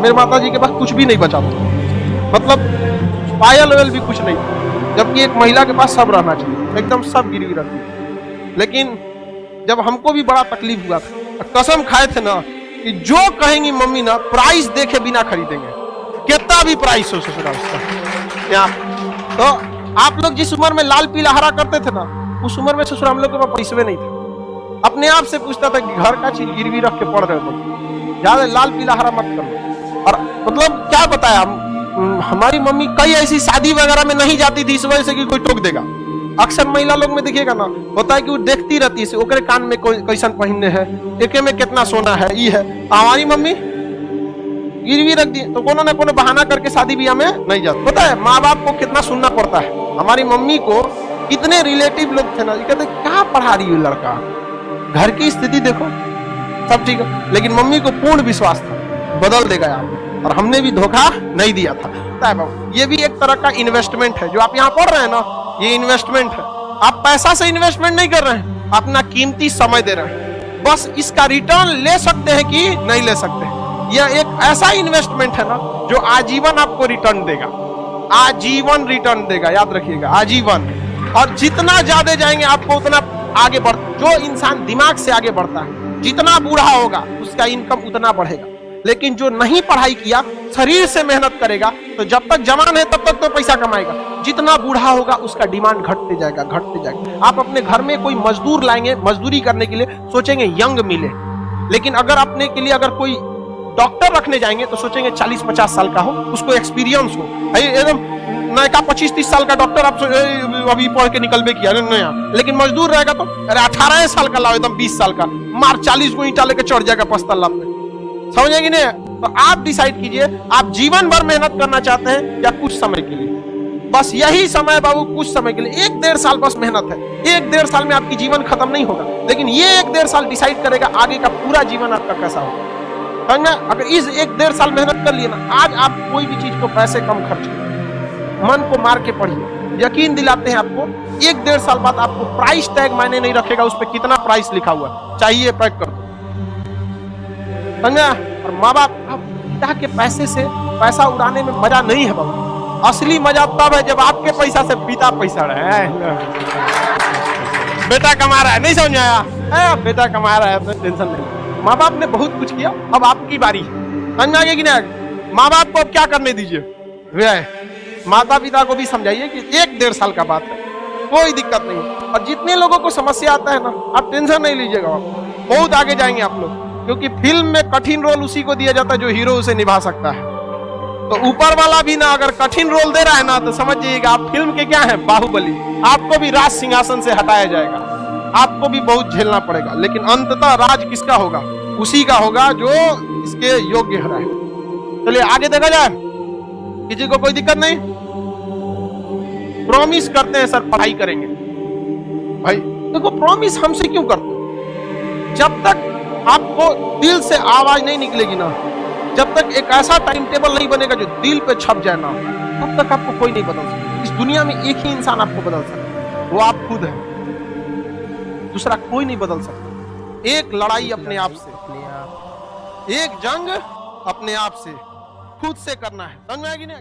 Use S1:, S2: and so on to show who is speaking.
S1: मेरे माता जी के पास कुछ भी नहीं बचा था, मतलब पायल वायल भी कुछ नहीं था, जबकि एक महिला के पास सब रहना चाहिए, एकदम सब गिरवी रखती थी। लेकिन जब हमको भी बड़ा तकलीफ हुआ था, कसम खाए थे ना कि जो कहेंगी मम्मी ना प्राइस देखे बिना खरीदेंगे, कितना भी प्राइस हो ससुराल उसका। तो आप लोग जिस उम्र में लाल पीला हरा करते थे ना, उस उम्र में ससुराल हम लोग के पास पैसे नहीं थे। अपने आप से पूछता था कि घर का चीज गिरवी रख के पढ़ रहे हो, ज्यादा लाल पीला हरा मत करो। और मतलब क्या बताया, हमारी मम्मी कई ऐसी शादी वगैरह में नहीं जाती थी इस वजह से कि कोई टोक देगा। अक्सर महिला लोग में देखिएगा ना, होता है कि वो देखती रहती है ओकरे कान में कैसन पहनने है, एके में कितना सोना है, ये है। हमारी मम्मी गिरवी रख दी तो कोनो न कोनो बहाना करके शादी ब्याह में नहीं जाता। पता है माँ बाप को कितना सुनना पड़ता है। हमारी मम्मी को कितने रिलेटिव लोग थे ना, कहते क्या पढ़ा रही है लड़का, घर की स्थिति देखो सब ठीक है, लेकिन मम्मी को पूर्ण विश्वास था बदल देगा यार, और हमने भी धोखा नहीं दिया था। ये भी एक तरह का इन्वेस्टमेंट है, जो आप यहाँ पढ़ रहे हैं ना, ये इन्वेस्टमेंट है। आप पैसा से इन्वेस्टमेंट नहीं कर रहे हैं, अपना कीमती समय दे रहे हैं। बस इसका रिटर्न ले सकते हैं कि नहीं ले सकते। यह एक ऐसा इन्वेस्टमेंट है ना जो आजीवन आपको रिटर्न देगा, आजीवन रिटर्न देगा, याद रखिएगा, आजीवन। और जितना ज्यादा जाएंगे आपको उतना आगे बढ़, जो इंसान दिमाग से आगे बढ़ता है, जितना बूढ़ा होगा उसका इनकम उतना बढ़ेगा। लेकिन जो नहीं पढ़ाई किया, शरीर से मेहनत करेगा, तो जब तक जवान है तब तक तो पैसा कमाएगा, जितना बूढ़ा होगा उसका डिमांड घटते जाएगा, घटते जाएगा। आप अपने घर में कोई मजदूर लाएंगे, मजदूरी करने के लिए सोचेंगे यंग मिले, लेकिन अगर अपने के लिए अगर कोई डॉक्टर रखने जाएंगे तो सोचेंगे 40-50 साल का हो, उसको एक्सपीरियंस हो। एकदम नया 25-30 साल का डॉक्टर आप अभी पढ़ के निकलबे किया नया, लेकिन मजदूर रहेगा तो अरे 18 साल का लाओ, एकदम 20 साल का मार 40 को ईंटा लेके चढ़ जाएगा पस्तल पे, समझेंगे नहीं? तो आप डिसाइड कीजिए, आप जीवन भर मेहनत करना चाहते हैं या कुछ समय के लिए? बस यही समय बाबू, कुछ समय के लिए, 1-1.5 साल बस मेहनत है। 1-1.5 साल में आपकी जीवन खत्म नहीं होगा, लेकिन ये 1-1.5 साल डिसाइड करेगा आगे का पूरा जीवन आपका कैसा होगा। समझना? अगर इस 1-1.5 साल मेहनत कर लिए ना, आज आप कोई भी चीज को पैसे कम खर्च करें, मन को मार के पढ़िए, यकीन दिलाते हैं आपको 1-1.5 साल बाद आपको प्राइस टैग मायने नहीं रखेगा, उस पर कितना प्राइस लिखा हुआ चाहिए पैक कर दो। समझा? और माँ बाप पिता के पैसे से पैसा उड़ाने में मजा नहीं है बाबू, असली मजा तब है जब आपके पैसा से पिता पैसा रहा है। बेटा कमा रहा है, नहीं समझ आया? बेटा कमा रहा है तो टेंशन नहीं। माँ बाप ने बहुत कुछ किया, अब आपकी बारी है। समझ आगे कि नहीं? माँ बाप को अब क्या करने दीजिए, माता पिता को भी समझाइए कि 1-1.5 साल का बात है, कोई दिक्कत नहीं। और जितने लोगों को समस्या आता है ना, आप टेंशन नहीं लीजिएगा, बहुत आगे जाएंगे आप लोग, क्योंकि फिल्म में कठिन रोल उसी को दिया जाता है जो हीरो उसे निभा सकता है। तो ऊपर वाला भी ना अगर कठिन रोल दे रहा है ना, तो समझ जाइएगा आप फिल्म के क्या है, बाहुबली। आपको भी राज सिंहासन से हटाया जाएगा, आपको भी बहुत झेलना पड़ेगा, लेकिन अंततः राज किसका होगा? उसी का होगा जो इसके योग्य है। चलिए आगे देखा जाए, किसी को कोई दिक्कत नहीं? प्रॉमिस करते हैं सर पढ़ाई करेंगे, भाई देखो प्रॉमिस हमसे क्यों करते? जब तक आपको दिल से आवाज नहीं निकलेगी ना, जब तक एक ऐसा टाइम टेबल नहीं बनेगा जो दिल पे छप जाए ना, तब तक आपको कोई नहीं बदल सकता। इस दुनिया में एक ही इंसान आपको बदल सकता, वो आप खुद हैं, दूसरा कोई नहीं बदल सकता। एक लड़ाई अपने आप से, एक जंग अपने आप से, खुद से करना है। समझ में आएगी ना?